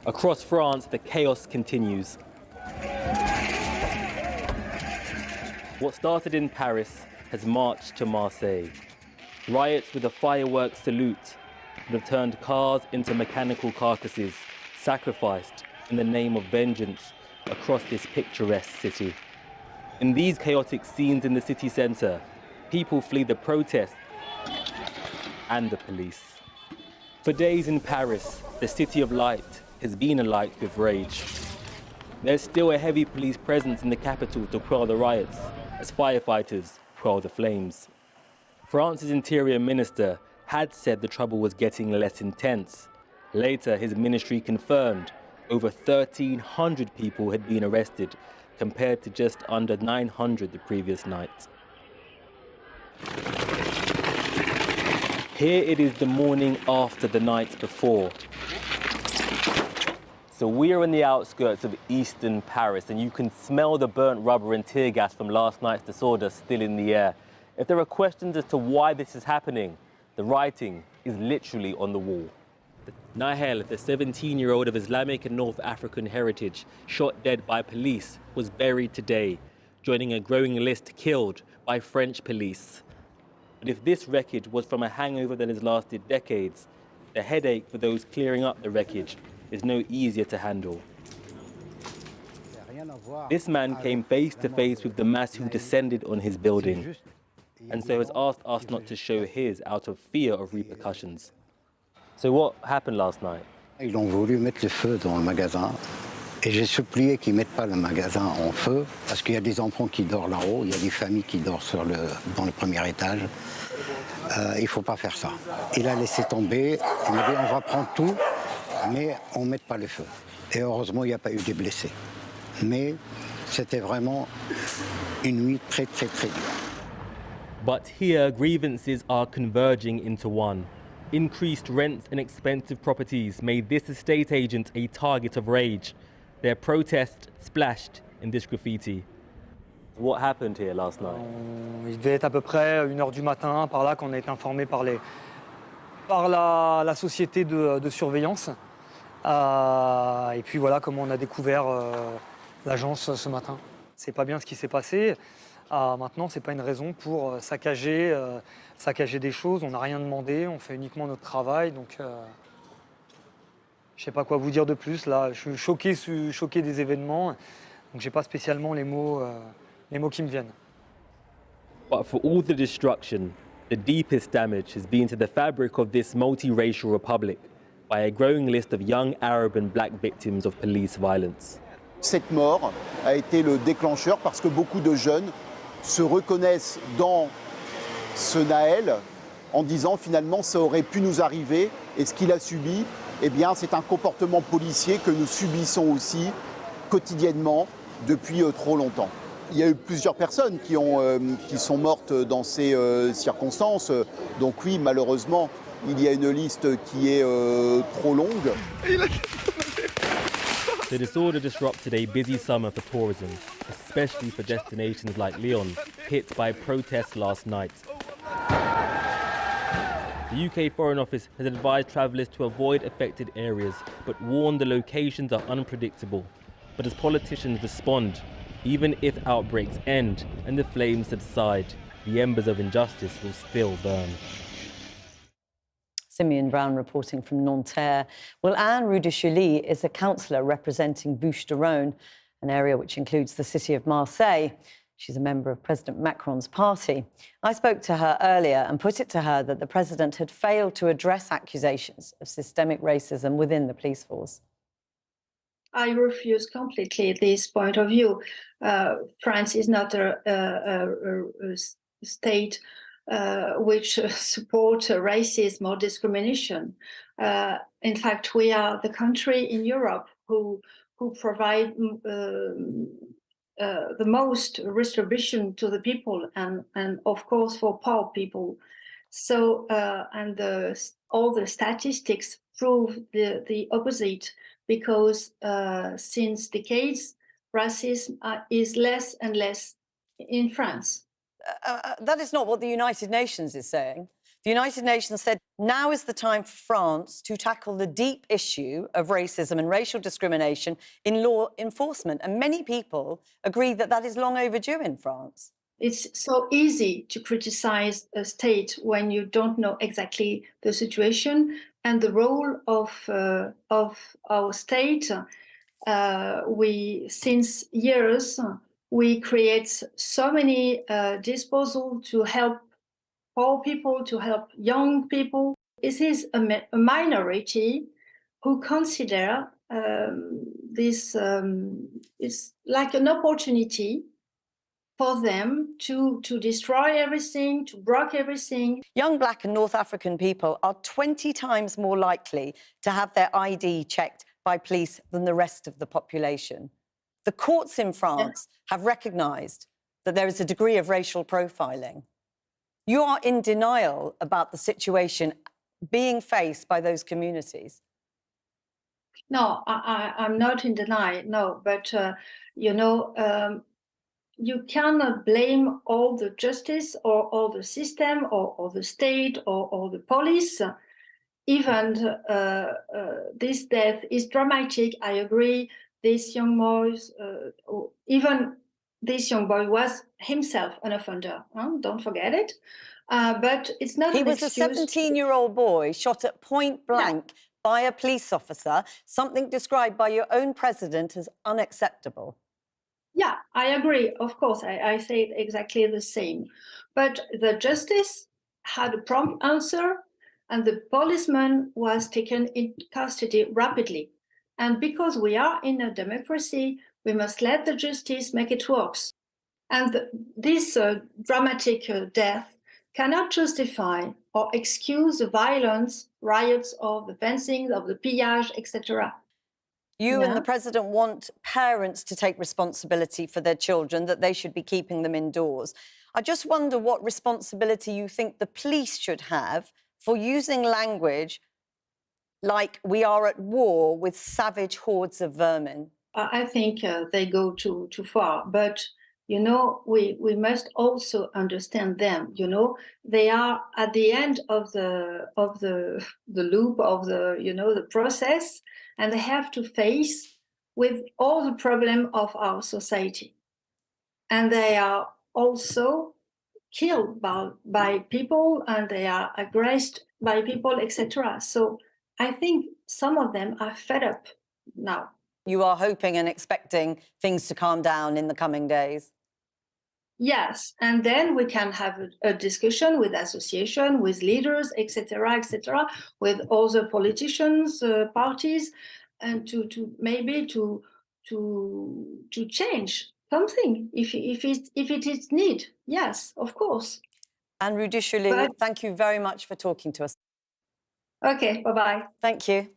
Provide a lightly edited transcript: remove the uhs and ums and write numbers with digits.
Across France, the chaos continues. What started in Paris has marched to Marseille. Riots with a fireworks salute that have turned cars into mechanical carcasses, sacrificed in the name of vengeance across this picturesque city. In these chaotic scenes in the city centre, people flee the protests and the police. For days in Paris, the city of light has been alight with rage. There's still a heavy police presence in the capital to quell the riots, as firefighters quell the flames. France's interior minister had said the trouble was getting less intense. Later, his ministry confirmed over 1,300 people had been arrested, compared to just under 900 the previous night. Here it is the morning after the night before. So we are in the outskirts of eastern Paris, and you can smell the burnt rubber and tear gas from last night's disorder still in the air. If there are questions as to why this is happening, the writing is literally on the wall. Nahel, the 17-year-old of Islamic and North African heritage, shot dead by police, was buried today, joining a growing list killed by French police. But if this wreckage was from a hangover that has lasted decades, the headache for those clearing up the wreckage is no easier to handle. This man came face to face with the mass who descended on his building, and so has asked us not to show his out of fear of repercussions. So what happened last night? Ils ont voulu mettre le feu dans le magasin et j'ai supplié qu'ils ne mettent pas le magasin en feu parce qu'il y a des enfants qui dorment là-haut, il y a des familles qui dorment dans le premier étage. Il ne faut pas faire ça. Il a laissé tomber, il m'a dit on va prendre tout, mais on ne met pas le feu. Et heureusement, il n'y a pas eu de blessés. Mais c'était vraiment une nuit très, très, très dure. But here, grievances are converging into one. Increased rents and expensive properties made this estate agent a target of rage. Their protest splashed in this graffiti. What happened here last night? Il devait être à peu près 1h du matin, par là, qu'on a été informé par la société de surveillance. Et puis voilà comment on a découvert l'agence ce matin. C'est pas bien ce qui s'est passé. Maintenant, c'est pas une raison pour saccager des choses. On n'a rien demandé, on fait uniquement notre travail. Donc, je sais pas quoi vous dire de plus. Là, je suis choqué des événements. Donc, j'ai pas spécialement les mots qui me viennent. But for all the destruction, the deepest damage has been to the fabric of this multiracial republic by a growing list of young Arab and black victims of police violence. Cette mort a été le déclencheur parce que beaucoup de jeunes se reconnaissent dans ce Nahel en disant finalement ça aurait pu nous arriver et ce qu'il a subi, eh bien c'est un comportement policier que nous subissons aussi quotidiennement depuis trop longtemps. Il y a eu plusieurs personnes qui sont mortes dans ces circonstances, donc oui malheureusement il y a une liste qui est trop longue. The disorder disrupted a busy summer for tourism, especially for destinations like Lyon, hit by protests last night. The UK Foreign Office has advised travellers to avoid affected areas, but warned the locations are unpredictable. But as politicians respond, even if outbreaks end and the flames subside, the embers of injustice will still burn. Simeon Brown reporting from Nanterre. Well, Anne Rudichely is a councillor representing Bouches-du-Rhône, an area which includes the city of Marseille. She's a member of President Macron's party. I spoke to her earlier and put it to her that the president had failed to address accusations of systemic racism within the police force. I refuse completely this point of view. France is not a state which support racism or discrimination. In fact, we are the country in Europe who provide the most distribution to the people and of course for poor people. So all the statistics prove the opposite, because since decades racism is less and less in France. That is not what the United Nations is saying. The United Nations said now is the time for France to tackle the deep issue of racism and racial discrimination in law enforcement. And many people agree that that is long overdue in France. It's so easy to criticize a state when you don't know exactly the situation and the role of our state. Since years, we create so many disposals to help poor people, to help young people. It is a minority who consider this is like an opportunity for them to destroy everything, to break everything. Young Black and North African people are 20 times more likely to have their ID checked by police than the rest of the population. The courts in France have recognised that there is a degree of racial profiling. You are in denial about the situation being faced by those communities. No, I'm not in denial, no, but you cannot blame all the justice or all the system or the state or the police. Even this death is dramatic, I agree. This young this young boy was himself an offender, don't forget it. But it's not He an was excuse. a 17-year-old boy shot at point blank by a police officer, something described by your own president as unacceptable. Yeah, I agree. Of course, I say exactly the same. But the justice had a prompt answer, and the policeman was taken into custody rapidly. And because we are in a democracy, we must let the justice make it work. And this dramatic death cannot justify or excuse the violence, riots, or the fencing, of the pillage, etc. You and the president want parents to take responsibility for their children, that they should be keeping them indoors. I just wonder what responsibility you think the police should have for using language like we are at war with savage hordes of vermin. I think they go too far, but we must also understand them. They are at the end of the loop of the process, and they have to face with all the problem of our society, and they are also killed by people, and they are aggressed by people, etc. So I think some of them are fed up now. You are hoping and expecting things to calm down in the coming days? Yes, and then we can have a discussion with association, with leaders, etc., with other politicians, parties, and to maybe to change something if it is need. Yes, of course. Anne Rudichely, thank you very much for talking to us. Okay, bye-bye. Thank you.